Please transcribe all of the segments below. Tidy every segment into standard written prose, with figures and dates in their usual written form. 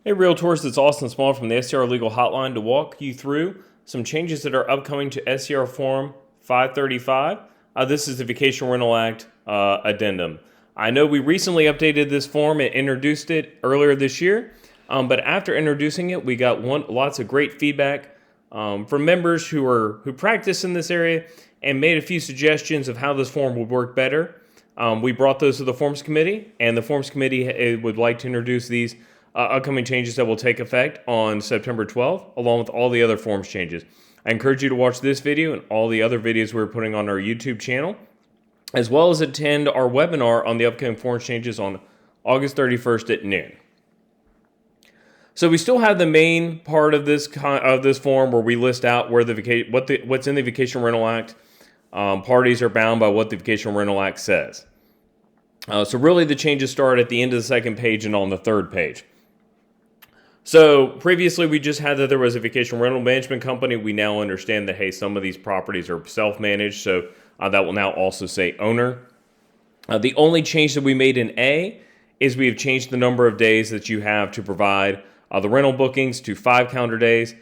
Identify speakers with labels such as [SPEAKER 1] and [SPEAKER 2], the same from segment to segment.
[SPEAKER 1] Hey Realtors, it's Austin Smallwood from the SCR Legal Hotline to walk you through some changes that are upcoming to SCR Form 535. This is the Vacation Rental Act addendum. I know we recently updated this form and introduced it earlier this year, but after introducing it, we got lots of great feedback from members who practice in this area and made a few suggestions of how this form would work better. We brought those to the Forms Committee, and the Forms Committee would like to introduce these upcoming changes that will take effect on September 12th, along with all the other forms changes. I encourage you to watch this video and all the other videos we're putting on our YouTube channel, as well as attend our webinar on the upcoming forms changes on August 31st at noon. So we still have the main part of this form where we list out where what's in the Vacation Rental Act. Parties are bound by what the Vacation Rental Act says. So really the changes start at the end of the second page and on the third page. So previously we just had that there was a vacation rental management company. We now understand that, hey, some of these properties are self-managed, so that will now also say owner. The only change that we made in A is we have changed the number of days that you have to provide the rental bookings to 5 calendar days.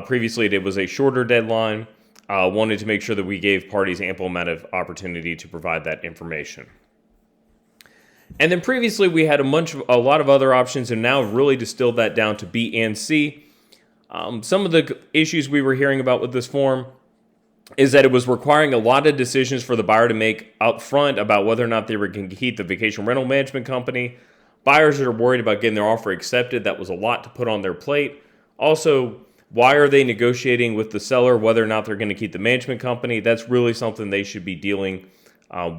[SPEAKER 1] Previously it was a shorter deadline. Wanted to make sure that we gave parties ample amount of opportunity to provide that information. And then previously we had a lot of other options, and now really distilled that down to B and C. Some of the issues we were hearing about with this form is that it was requiring a lot of decisions for the buyer to make up front about whether or not they were going to keep the vacation rental management company. Buyers that are worried about getting their offer accepted, that was a lot to put on their plate. Also, why are they negotiating with the seller whether or not they're going to keep the management company? That's really something they should be dealing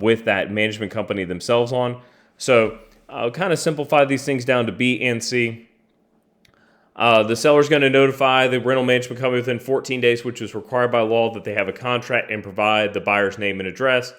[SPEAKER 1] with that management company themselves on. So I'll kind of simplify these things down to B and C. The seller is going to notify the rental management company within 14 days, which is required by law, that they have a contract and provide the buyer's name and address.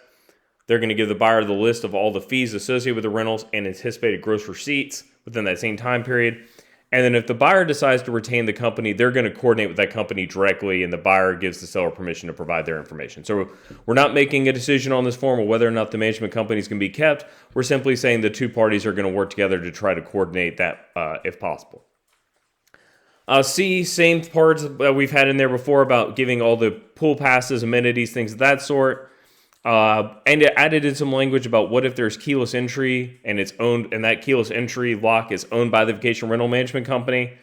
[SPEAKER 1] They're going to give the buyer the list of all the fees associated with the rentals and anticipated gross receipts within that same time period. And then if the buyer decides to retain the company, they're going to coordinate with that company directly, and the buyer gives the seller permission to provide their information. So we're not making a decision on this form of whether or not the management company is going to be kept. We're simply saying the two parties are going to work together to try to coordinate that if possible. C, same parts that we've had in there before about giving all the pool passes, amenities, things of that sort. And it added in some language about what if there's keyless entry and it's owned, and that keyless entry lock is owned by the vacation rental management company.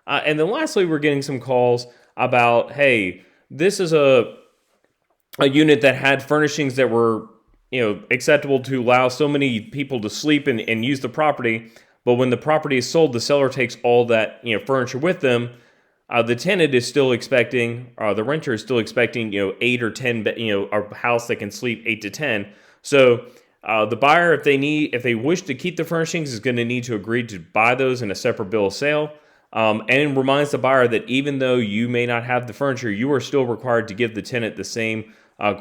[SPEAKER 1] And then lastly, we're getting some calls about, hey, this is a unit that had furnishings that were, acceptable to allow so many people to sleep and use the property. But when the property is sold, the seller takes all that, furniture with them. The tenant is still expecting, the renter is still expecting, 8 or 10, a house that can sleep 8 to 10. So the buyer, if they wish to keep the furnishings, is going to need to agree to buy those in a separate bill of sale. And reminds the buyer that even though you may not have the furniture, you are still required to give the tenant the same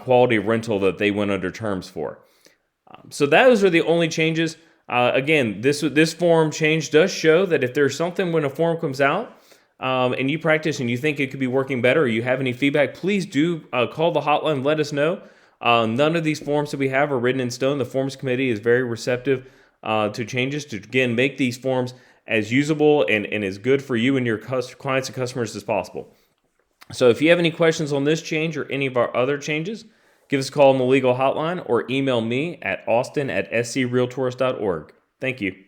[SPEAKER 1] quality of rental that they went under terms for. So those are the only changes. Again, this form change does show that if there's something when a form comes out, and you practice and you think it could be working better, or you have any feedback, please do call the hotline, let us know. None of these forms that we have are written in stone. The Forms Committee is very receptive to changes to, again, make these forms as usable and as good for you and your clients and customers as possible. So if you have any questions on this change or any of our other changes, give us a call on the legal hotline or email me at austin@screaltors.org. Thank you.